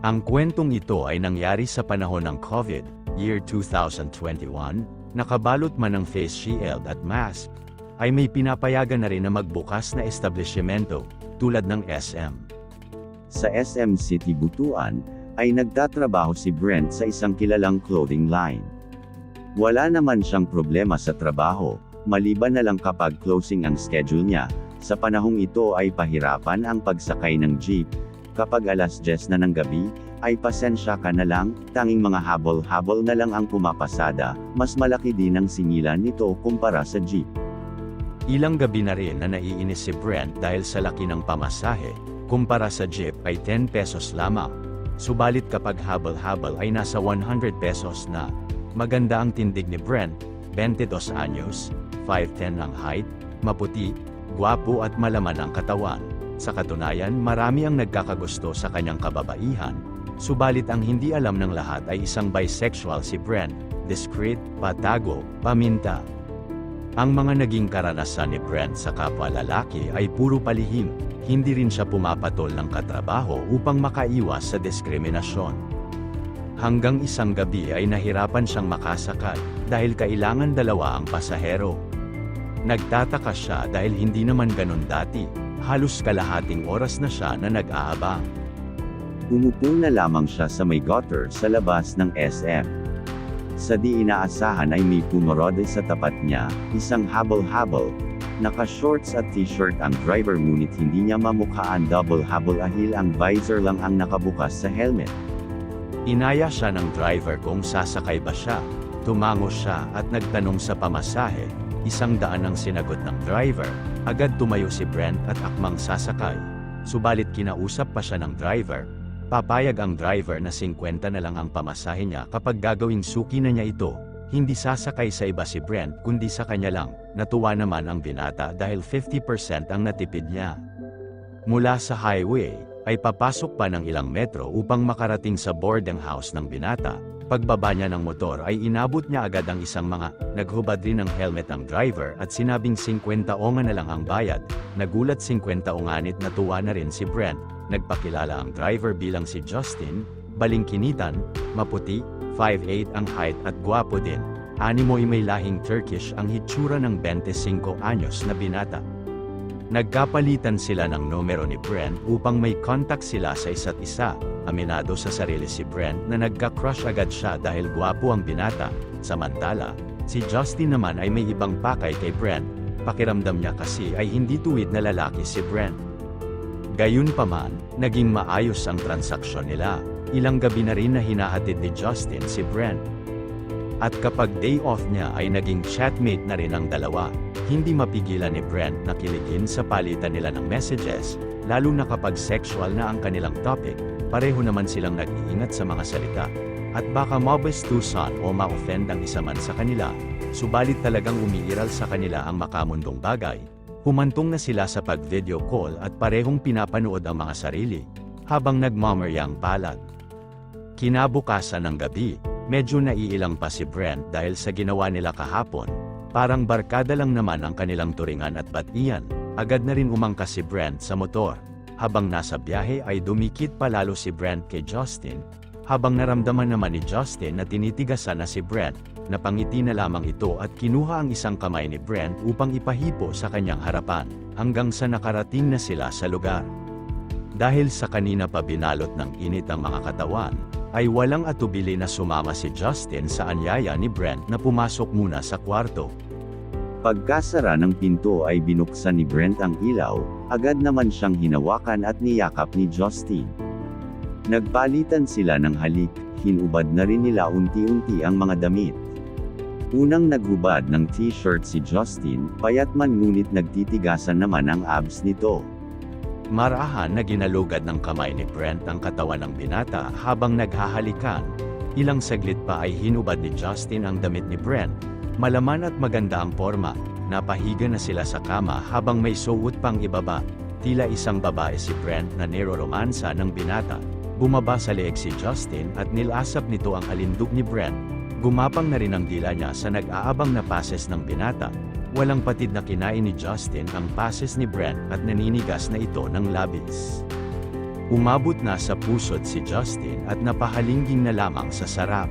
Ang kwentong ito ay nangyari sa panahon ng COVID, year 2021, nakabalot man ng face shield at mask, ay may pinapayagan na rin na magbukas na establishmento, tulad ng SM. Sa SM City Butuan, ay nagtatrabaho si Brent sa isang kilalang clothing line. Wala naman siyang problema sa trabaho, maliban na lang kapag closing ang schedule niya. Sa panahong ito ay pahirapan ang pagsakay ng jeep. Kapag alas 10 na ng gabi, ay pasensya ka na lang, tanging mga habol-habol na lang ang pumapasada, mas malaki din ang singilan nito kumpara sa jeep. Ilang gabi na rin na naiinis si Brent dahil sa laki ng pamasahe, kumpara sa jeep ay 10 pesos lamang. Subalit kapag habol-habol ay nasa 100 pesos na. Maganda ang tindig ni Brent, 22 anyos, 5'10 ang height, maputi, gwapo at malaman ang katawan. Sa katunayan, marami ang nagkakagusto sa kanyang kababaihan, subalit ang hindi alam ng lahat ay isang bisexual si Brent, discreet, patago, paminta. Ang mga naging karanasan ni Brent sa kapwa lalaki ay puro palihim, hindi rin siya pumapatol ng katrabaho upang makaiwas sa diskriminasyon. Hanggang isang gabi ay nahirapan siyang makasakay, dahil kailangan dalawa ang pasahero. Nagtataka siya dahil hindi naman ganun dati, halos kalahating oras na siya na nag-aabang. Umupo na lamang siya sa may gutter sa labas ng SM. Sa di inaasahan ay may pumorode sa tapat niya, isang habol-habol. Naka-shorts at t-shirt ang driver ngunit hindi niya mamukhaan double habol ahil ang visor lang ang nakabukas sa helmet. Inaya siya ng driver kung sasakay ba siya. Tumango siya at nagtanong sa pamasahe. 100 ang sinagot ng driver. Agad tumayo si Brent at akmang sasakay. Subalit kinausap pa siya ng driver. Papayag ang driver na 50 na lang ang pamasahe niya kapag gagawing suki na niya ito. Hindi sasakay sa iba si Brent kundi sa kanya lang. Natuwa naman ang binata dahil 50% ang natipid niya. Mula sa highway, ay papasok pa ng ilang metro upang makarating sa boarding house ng binata. Pagbaba niya ng motor ay inabot niya agad ang isang mga, naghubad rin ng helmet ang driver at sinabing 50 onga na lang ang bayad. Nagulat 50 onganit, natuwa na rin si Brent. Nagpakilala ang driver bilang si Justin, balingkinitan, maputi, 5'8 ang height at gwapo din. Animo'y may lahing Turkish ang hitsura ng 25 anyos na binata. Nagkapalitan sila ng numero ni Brent upang may contact sila sa isa't isa. Aminado sa sarili si Brent na nagka-crush agad siya dahil gwapo ang binata. Samantala, si Justin naman ay may ibang pakay kay Brent. Pakiramdam niya kasi ay hindi tuwid na lalaki si Brent. Gayunpaman, naging maayos ang transaksyon nila. Ilang gabi na rin na hinahatid ni Justin si Brent. At kapag day off niya ay naging chatmate na rin ang dalawa. Hindi mapigilan ni Brent na kiligin sa palitan nila ng messages, lalo na kapag sexual na ang kanilang topic. Pareho naman silang nag-iingat sa mga salita. At baka mabastusan o ma-offend ang isa man sa kanila, subalit talagang umiiral sa kanila ang makamundong bagay. Humantong na sila sa pag-video call at parehong pinapanood ang mga sarili, habang nagmamaryang palad. Kinabukasan ng gabi, medyo naiilang pa si Brent dahil sa ginawa nila kahapon. Parang barkada lang naman ang kanilang turingan at batian. Agad na rin umangkas si Brent sa motor. Habang nasa biyahe ay dumikit palalo si Brent kay Justin. Habang naramdaman naman ni Justin na tinitigasan na si Brent, napangiti na lamang ito at kinuha ang isang kamay ni Brent upang ipahipo sa kanyang harapan, hanggang sa nakarating na sila sa lugar. Dahil sa kanina pa binalot ng init ang mga katawan, ay walang atubili na sumama si Justin sa anyaya ni Brent na pumasok muna sa kwarto. Pagkasara ng pinto ay binuksan ni Brent ang ilaw, agad naman siyang hinawakan at niyakap ni Justin. Nagpalitan sila ng halik, hinubad na rin nila unti-unti ang mga damit. Unang naghubad ng t-shirt si Justin, payat man ngunit nagtitigasan naman ang abs nito. Marahan na ginalugad ng kamay ni Brent ang katawan ng binata habang naghahalikan. Ilang saglit pa ay hinubad ni Justin ang damit ni Brent. Malaman at maganda ang forma. Napahiga na sila sa kama habang may suot pang ibaba. Tila isang babae si Brent na niroromansa ng binata. Bumaba sa leeg si Justin at nilasap nito ang alindog ni Brent. Gumapang na rin ang dila niya sa nag-aabang na pases ng binata. Walang patid na kinain ni Justin ang pases ni Brent at naninigas na ito ng labis. Umabot na sa pusod si Justin at napahalingging na lamang sa sarap.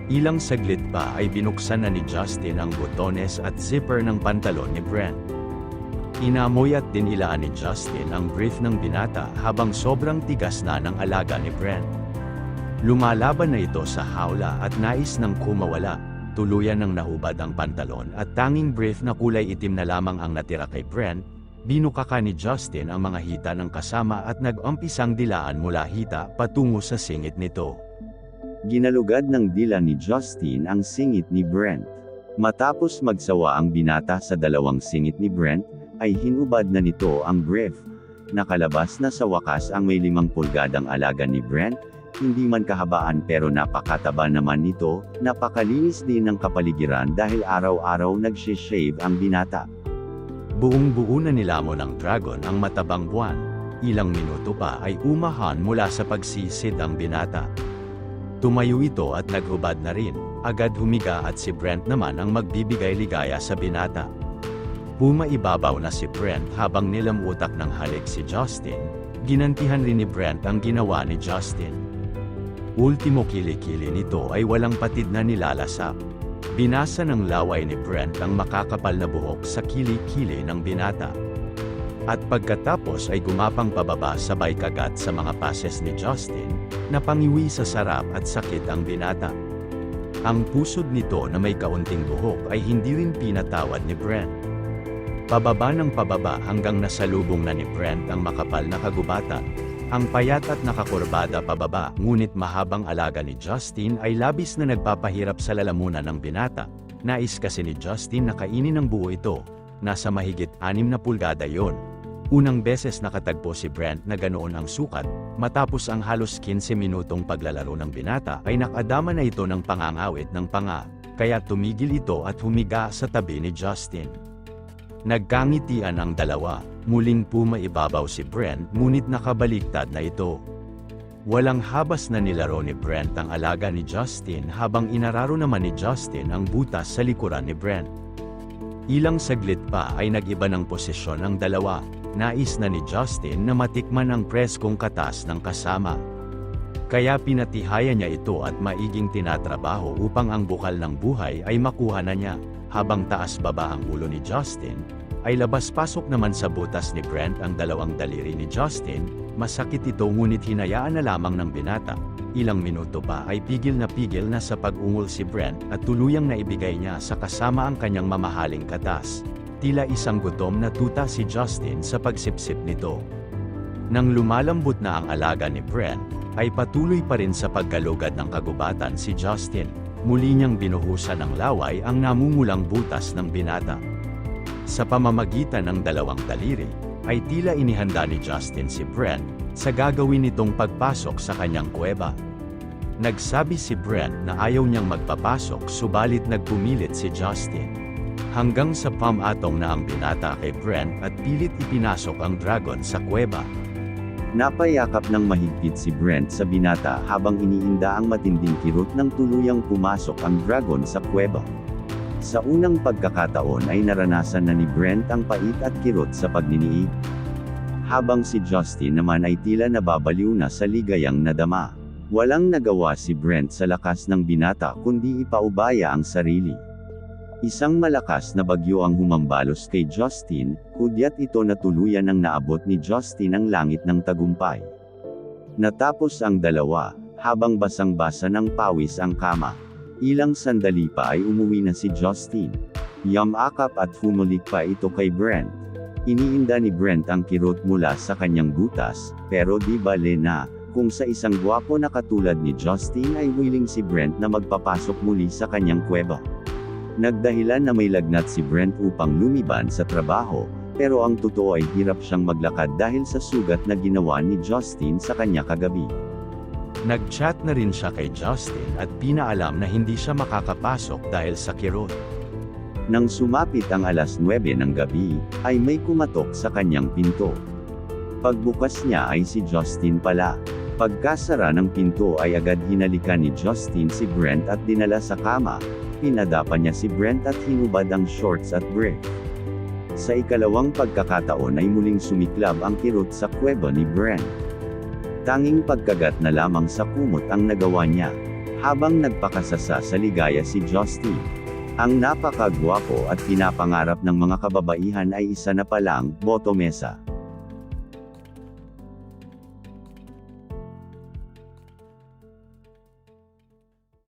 Ilang saglit pa ay binuksan na ni Justin ang botones at zipper ng pantalon ni Brent. Inamoy at dinilaan ni Justin ang brief ng binata habang sobrang tigas na ng alaga ni Brent. Lumalaban na ito sa hawla at nais nang kumawala, tuluyan ng nahubad ang pantalon at tanging brief na kulay itim na lamang ang natira kay Brent. Binukaka ni Justin ang mga hita ng kasama at nag-umpisang dilaan mula hita patungo sa singit nito. Ginalugad ng dila ni Justin ang singit ni Brent. Matapos magsawa ang binata sa dalawang singit ni Brent, ay hinubad na nito ang brief. Nakalabas na sa wakas ang may 5 pulgadang alaga ni Brent, hindi man kahabaan pero napakataba naman nito, napakalinis din ng kapaligiran dahil araw-araw nag-shave ang binata. Buong-buo na nilamon ng dragon ang matabang buwan. Ilang minuto pa ay umahan mula sa pagsisid ang binata. Tumayo ito at naghubad na rin, agad humiga at si Brent naman ang magbibigay ligaya sa binata. Pumaibabaw na si Brent habang nilamutak ng halik si Justin, ginantihan rin ni Brent ang ginawa ni Justin. Ultimo kilikili nito ay walang patid na nilalasap. Binasa ng laway ni Brent ang makakapal na buhok sa kili-kili ng binata. At pagkatapos ay gumapang pababa sabay kagat sa mga pases ni Justin, napangiwi sa sarap at sakit ang binata. Ang pusod nito na may kaunting buhok ay hindi rin pinatawad ni Brent. Pababa ng pababa hanggang nasalubong na ni Brent ang makapal na kagubatan. Ang payat at nakakurbada pababa, ngunit mahabang alaga ni Justin ay labis na nagpapahirap sa lalamunan ng binata. Nais kasi ni Justin na kainin ng buo ito. Nasa mahigit 6 na pulgada yon. Unang beses nakatagpo si Brent na ganoon ang sukat, matapos ang halos 15 minutong paglalaro ng binata ay nakadama na ito ng pangangawit ng panga, kaya tumigil ito at humiga sa tabi ni Justin. Nagkangitian ang dalawa, muling pumaibabaw si Brent ngunit nakabaliktad na ito. Walang habas na nilaro ni Brent ang alaga ni Justin habang inararo naman ni Justin ang butas sa likuran ni Brent. Ilang saglit pa ay nag-iba ng posisyon ang dalawa, nais na ni Justin na matikman ang preskong katas ng kasama. Kaya pinatihayan niya ito at maiging tinatrabaho upang ang bukal ng buhay ay makuha na niya. Habang taas-baba ang ulo ni Justin, ay labas-pasok naman sa butas ni Brent ang dalawang daliri ni Justin. Masakit ito ngunit hinayaan na lamang ng binata. Ilang minuto pa ay pigil na sa pag-ungol si Brent at tuluyang naibigay niya sa kasama ang kanyang mamahaling katas. Tila isang gutom na tuta si Justin sa pagsipsip nito. Nang lumalambot na ang alaga ni Brent, ay patuloy pa rin sa paggalugad ng kagubatan si Justin. Muli niyang binuhusan ng laway ang namumulang butas ng binata. Sa pamamagitan ng dalawang daliri, ay tila inihanda ni Justin si Brent sa gagawin nitong pagpasok sa kanyang kuweba. Nagsabi si Brent na ayaw niyang magpapasok subalit nagpumilit si Justin. Hanggang sa pamatong na ang binata kay Brent at pilit ipinasok ang dragon sa kuweba. Napayakap ng mahigpit si Brent sa binata habang iniinda ang matinding kirot ng tuluyang pumasok ang dragon sa kuweba. Sa unang pagkakataon ay naranasan na ni Brent ang pait at kirot sa pagniniig. Habang si Justin naman ay tila nababaliw na sa ligayang nadama. Walang nagawa si Brent sa lakas ng binata kundi ipaubaya ang sarili. Isang malakas na bagyo ang humambalos kay Justin, hudyat ito na tuluyan ang naabot ni Justin ang langit ng tagumpay. Natapos ang dalawa, habang basang-basa ng pawis ang kama. Ilang sandali pa ay umuwi na si Justin. Yamakap at humulik pa ito kay Brent. Iniinda ni Brent ang kirot mula sa kanyang butas, pero di bale na, kung sa isang gwapo na katulad ni Justin ay willing si Brent na magpapasok muli sa kanyang kuweba. Nagdahilan na may lagnat si Brent upang lumiban sa trabaho, pero ang totoo ay hirap siyang maglakad dahil sa sugat na ginawa ni Justin sa kanya kagabi. Nag-chat na rin siya kay Justin at pinaalam na hindi siya makakapasok dahil sa kirot. Nang sumapit ang alas 9 ng gabi, ay may kumatok sa kanyang pinto. Pagbukas niya ay si Justin pala. Pagkasara ng pinto ay agad hinalikan ni Justin si Brent at dinala sa kama. Pinadapa niya si Brent at hinubad ang shorts at brief. Sa ikalawang pagkakataon ay muling sumiklab ang kirot sa kuweba ni Brent. Tanging pagkagat na lamang sa kumot ang nagawa niya. Habang nagpakasasa sa ligaya si Justy. Ang napakagwapo at pinapangarap ng mga kababaihan ay isa na palang, botomesa.